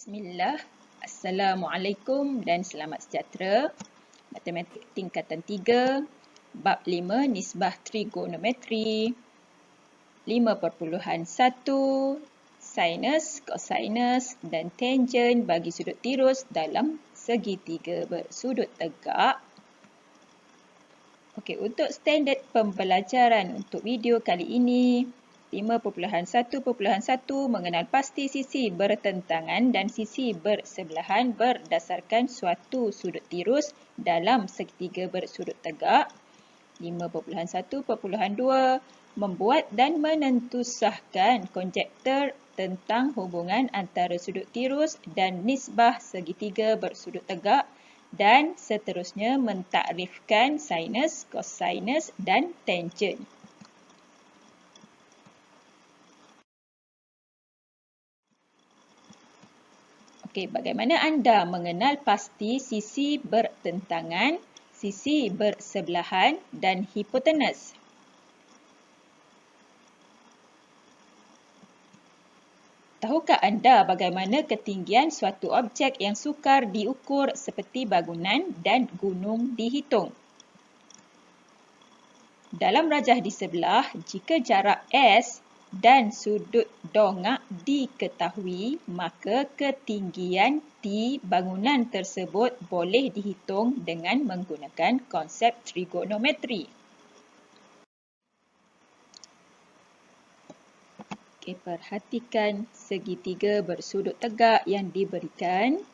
Bismillah, Assalamualaikum dan selamat sejahtera. Matematik tingkatan 3, bab 5 nisbah trigonometri, 5.1 sinus, cosinus dan tangent bagi sudut tirus dalam segitiga bersudut tegak. Okey, untuk standard pembelajaran untuk video kali ini 5.1.1 mengenal pasti sisi bertentangan dan sisi bersebelahan berdasarkan suatu sudut tirus dalam segitiga bersudut tegak. 5.1.2 membuat dan menentusahkan konjektur tentang hubungan antara sudut tirus dan nisbah segitiga bersudut tegak dan seterusnya mentakrifkan sinus, cosinus dan tangent. Okey, bagaimana anda mengenal pasti sisi bertentangan, sisi bersebelahan dan hipotenus? Tahukah anda bagaimana ketinggian suatu objek yang sukar diukur seperti bangunan dan gunung dihitung? Dalam rajah di sebelah, jika jarak S dan sudut dongak diketahui, maka ketinggian T bangunan tersebut boleh dihitung dengan menggunakan konsep trigonometri. Okey, perhatikan segitiga bersudut tegak yang diberikan.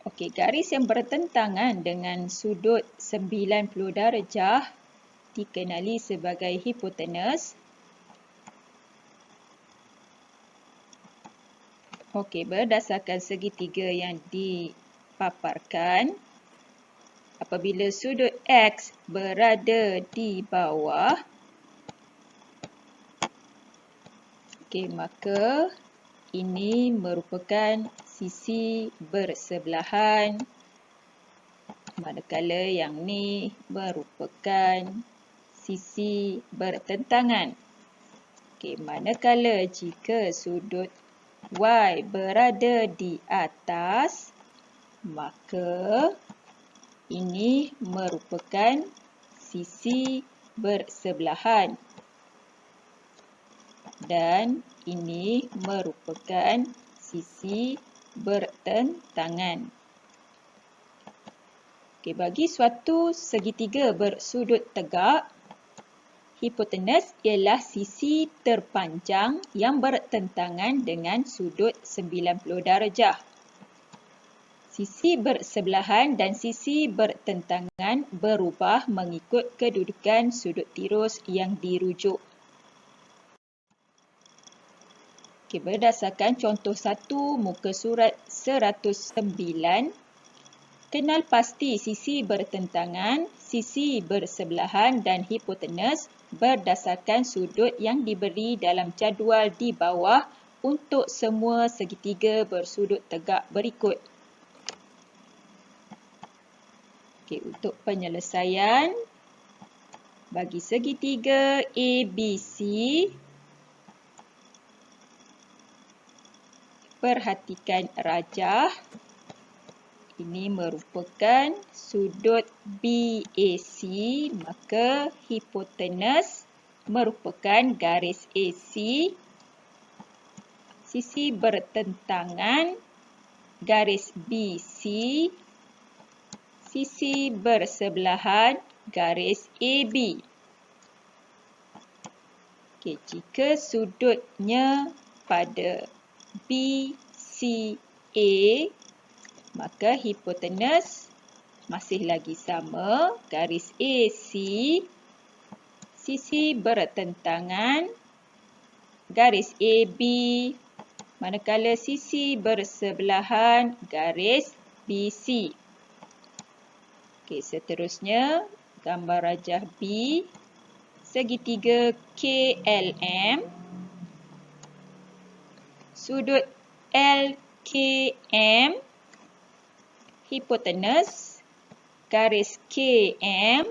Okey, garis yang bertentangan dengan sudut 90 darjah dikenali sebagai hipotenus. Okey, berdasarkan segitiga yang dipaparkan, apabila sudut X berada di bawah, okey, maka ini merupakan sisi bersebelahan, manakala yang ni merupakan sisi bertentangan. Okey, manakala jika sudut Y berada di atas, maka ini merupakan sisi bersebelahan dan ini merupakan sisi bertentangan. Okey, bagi suatu segitiga bersudut tegak, hipotenus ialah sisi terpanjang yang bertentangan dengan sudut 90 darjah. Sisi bersebelahan dan sisi bertentangan berubah mengikut kedudukan sudut tirus yang dirujuk. Okey, berdasarkan contoh 1 muka surat 109, kenal pasti sisi bertentangan, sisi bersebelahan dan hipotenus berdasarkan sudut yang diberi dalam jadual di bawah untuk semua segitiga bersudut tegak berikut. Okey, untuk penyelesaian, bagi segitiga ABC, perhatikan rajah. Ini merupakan sudut BAC, maka hipotenus merupakan garis AC. Sisi bertentangan garis BC. Sisi bersebelahan garis AB. Okey, jika sudutnya pada BCA, maka hipotenus masih lagi sama, garis AC, sisi bertentangan, garis AB, manakala sisi bersebelahan, garis BC. Okey, seterusnya, gambar rajah B, segitiga KLM, sudut LKM, hipotenus, garis KM,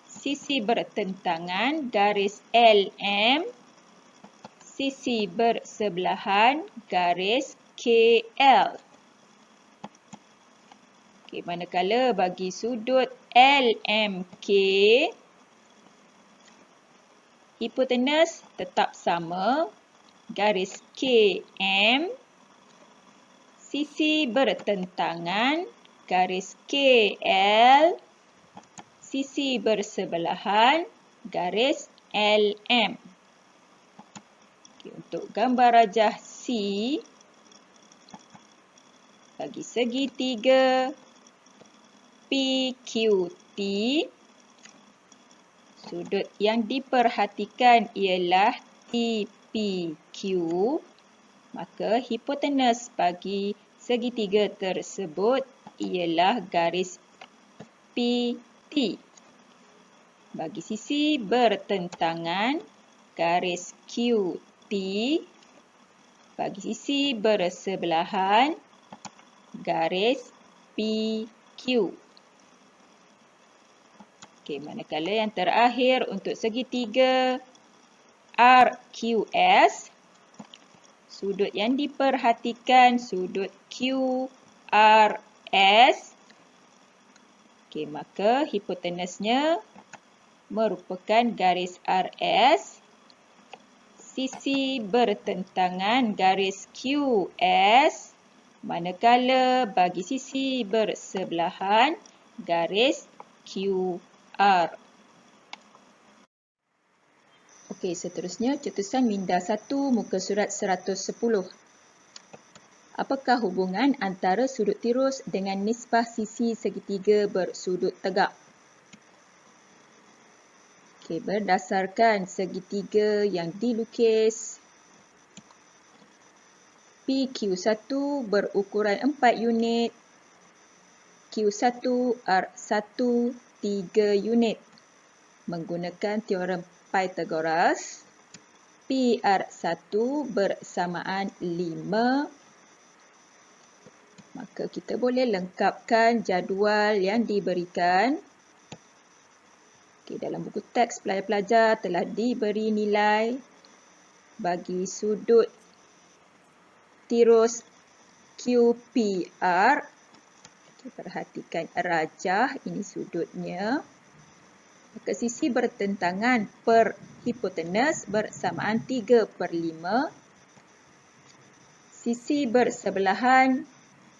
sisi bertentangan, garis LM, sisi bersebelahan garis KL. Okey, manakala bagi sudut LMK, hipotenus tetap sama, garis KM, sisi bertentangan, garis KL, sisi bersebelahan, garis LM. Okay, untuk gambar rajah C, bagi segitiga PQT, sudut yang diperhatikan ialah TPQ, maka hipotenus bagi segitiga tersebut ialah garis PT. Bagi sisi bertentangan, garis QT. Bagi sisi bersebelahan, garis PQ. Okey, manakala yang terakhir untuk segitiga RQS, sudut yang diperhatikan sudut QRS. Okey, maka hipotenusnya merupakan garis RS, sisi bertentangan garis QS, manakala bagi sisi bersebelahan garis QR. Okey, seterusnya cetusan minda 1 muka surat 110. Apakah hubungan antara sudut tirus dengan nisbah sisi segitiga bersudut tegak? Okey, berdasarkan segitiga yang dilukis, PQ1 berukuran 4 unit, Q1 R1 3 unit. Menggunakan teorem Pythagoras, PR1 bersamaan 5. Maka kita boleh lengkapkan jadual yang diberikan. Dalam buku teks pelajar-pelajar telah diberi nilai bagi sudut tirus QPR. Perhatikan rajah, ini sudutnya. Maka sisi bertentangan per hipotenus bersamaan 3/5. Sisi bersebelahan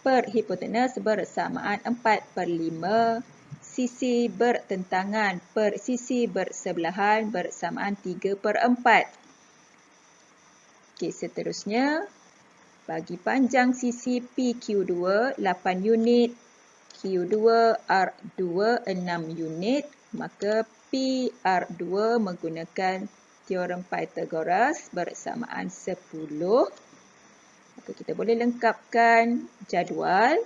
per hipotenus bersamaan 4/5. Sisi bertentangan per sisi bersebelahan bersamaan 3/4. Okey, seterusnya bagi panjang sisi PQ2 8 unit, Q2 R2 6 unit, maka PR2 menggunakan teorem Pythagoras bersamaan 10. Maka kita boleh lengkapkan jadual.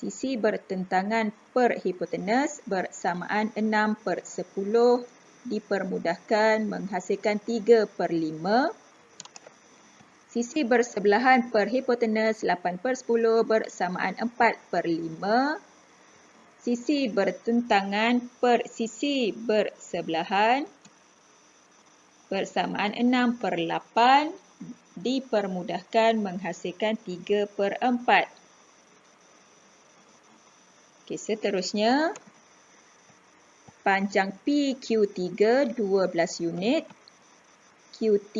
Sisi bertentangan per hipotenus bersamaan 6/10, dipermudahkan menghasilkan 3/5. Sisi bersebelahan per hipotenus 8/10 bersamaan 4/5. Sisi bertentangan per sisi bersebelahan bersamaan 6/8, dipermudahkan menghasilkan 3/4. Okey, seterusnya panjang PQ3 12 unit, Q3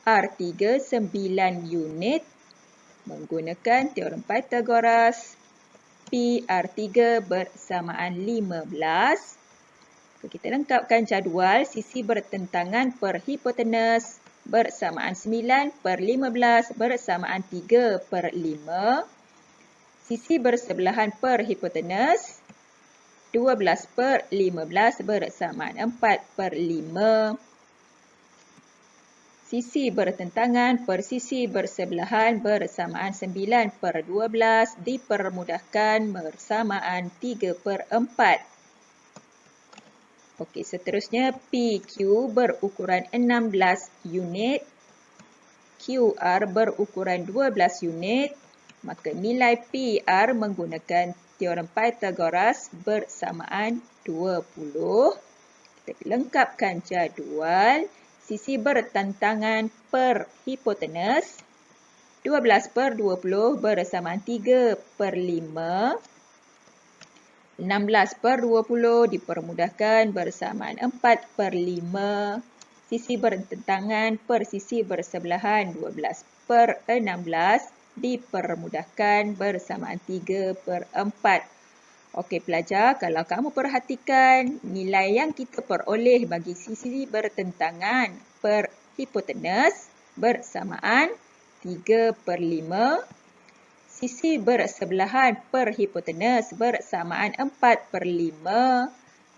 R3 9 unit. Menggunakan teorem Pythagoras, PR3 bersamaan 15. Kita lengkapkan jadual. Sisi bertentangan per hipotenus bersamaan 9/15 bersamaan 3/5. Sisi bersebelahan per hipotenus 12/15 bersamaan 4/5. Sisi bertentangan per sisi bersebelahan bersamaan 9/12, dipermudahkan bersamaan 3/4. Okey, seterusnya PQ berukuran 16 unit, QR berukuran 12 unit. Maka nilai PR menggunakan teorem Pythagoras bersamaan 20. Kita lengkapkan jadual. sisi bertentangan per hipotenus. 12/20 bersamaan 3/5. 16/20 dipermudahkan bersamaan 4/5. Sisi bertentangan per sisi bersebelahan 12/16 dipermudahkan bersamaan 3/4. Okey pelajar, kalau kamu perhatikan nilai yang kita peroleh bagi sisi bertentangan per hipotenus bersamaan 3/5. Sisi bersebelahan per hipotenus bersamaan 4/5.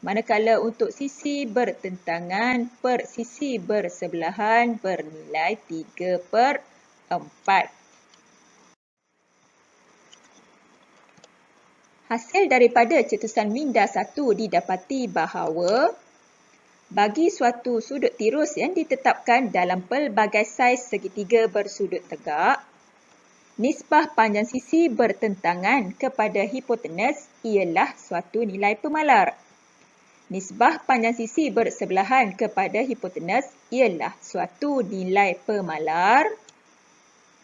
Manakala untuk sisi bertentangan per sisi bersebelahan bernilai 3/4. Hasil daripada cetusan minda 1 didapati bahawa bagi suatu sudut tirus yang ditetapkan dalam pelbagai saiz segitiga bersudut tegak, nisbah panjang sisi bertentangan kepada hipotenus ialah suatu nilai pemalar. Nisbah panjang sisi bersebelahan kepada hipotenus ialah suatu nilai pemalar.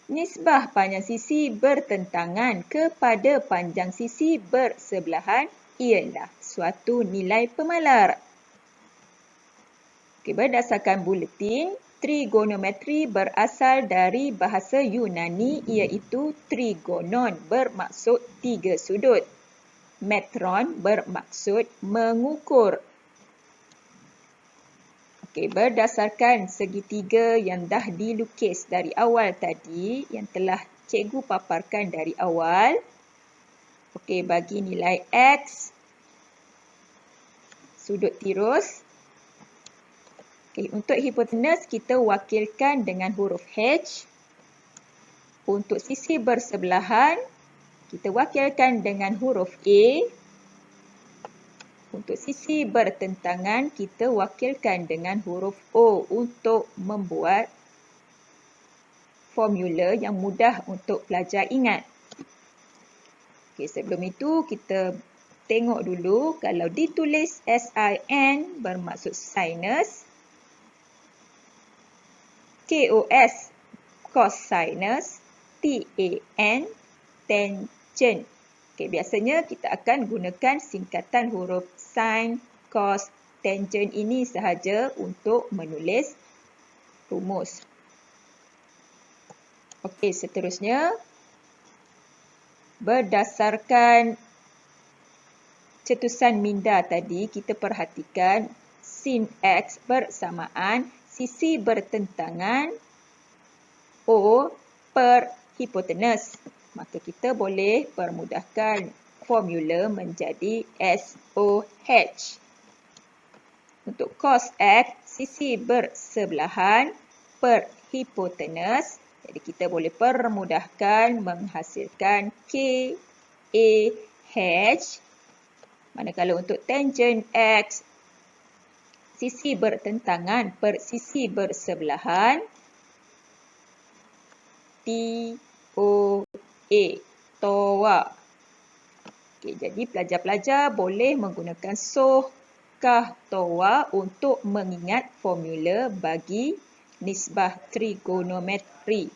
Nisbah panjang sisi bertentangan kepada panjang sisi bersebelahan ialah suatu nilai pemalar. Okey, berdasarkan buletin, trigonometri berasal dari bahasa Yunani iaitu trigonon bermaksud tiga sudut. Metron bermaksud mengukur. Okey, berdasarkan segitiga yang dah dilukis dari awal tadi, yang telah cikgu paparkan dari awal. Okey, bagi nilai X, sudut tirus. Okey, untuk hipotenus kita wakilkan dengan huruf H. Untuk sisi bersebelahan, kita wakilkan dengan huruf A. Untuk sisi bertentangan, kita wakilkan dengan huruf O untuk membuat formula yang mudah untuk pelajar ingat. Okey, sebelum itu kita tengok dulu kalau ditulis SIN bermaksud sinus, KOS cosinus, TAN tangent. Okey, biasanya kita akan gunakan singkatan huruf sin, cos, tangent ini sahaja untuk menulis rumus. Okey, seterusnya berdasarkan cetusan minda tadi, kita perhatikan sin X bersamaan sisi bertentangan O per hipotenus. Maka kita boleh permudahkan formula menjadi SOH. Untuk cos X, sisi bersebelahan per hipotenus. Jadi kita boleh permudahkan menghasilkan KAH. Manakala untuk tangent X, sisi bertentangan per sisi bersebelahan, TOA, TOA. Okey, jadi pelajar-pelajar boleh menggunakan SOH TOA untuk mengingat formula bagi nisbah trigonometri.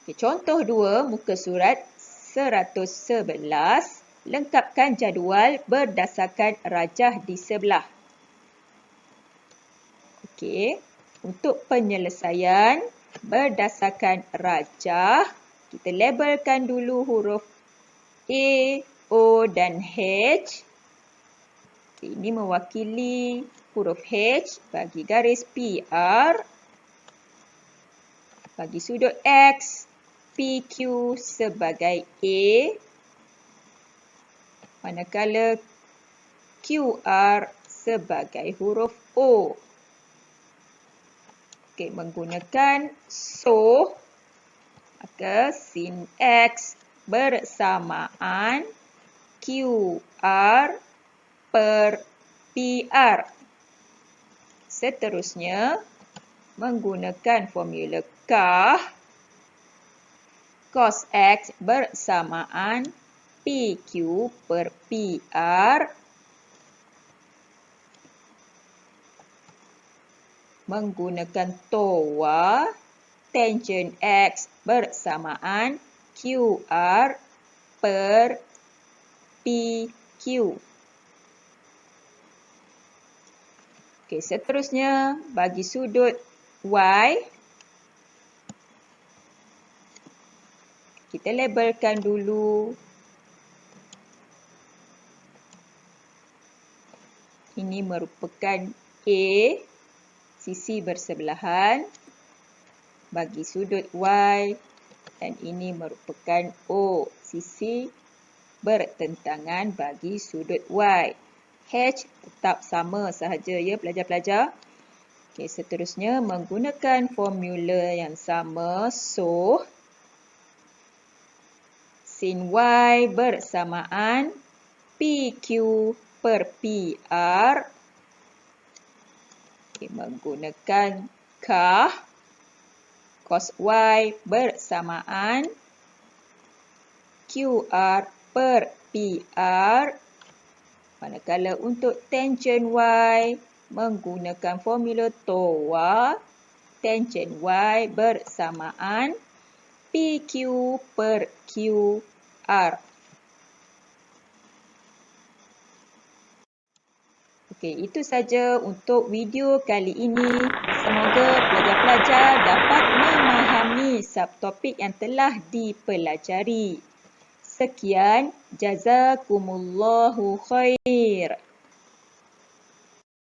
Okey, contoh 2, muka surat 111. Lengkapkan jadual berdasarkan rajah di sebelah. Okey, untuk penyelesaian berdasarkan rajah, kita labelkan dulu huruf A, O dan H. Ini mewakili huruf H bagi garis PR. Bagi sudut X, PQ sebagai A. Manakala QR sebagai huruf O. Okey, menggunakan SOH, maka sin X bersamaan QR per PR. Seterusnya, menggunakan formula K, cos X bersamaan PQ per PR. menggunakan TOA, tangen X bersamaan QR per PQ. Okey, seterusnya bagi sudut Y, kita labelkan dulu. Ini merupakan A, sisi bersebelahan bagi sudut Y, dan ini merupakan O, sisi bertentangan bagi sudut Y. H tetap sama sahaja ya pelajar-pelajar. Okey, seterusnya menggunakan formula yang sama. So, sin Y bersamaan PQ per PR. Okey, menggunakan kah, cos Y bersamaan QR per PR. Manakala untuk tangen Y menggunakan formula TOA, tangen Y bersamaan PQ per QR. Okey, itu saja untuk video kali ini. Semoga pelajar-pelajar dapat memahami subtopik yang telah dipelajari. Sekian, jazakumullahu khair.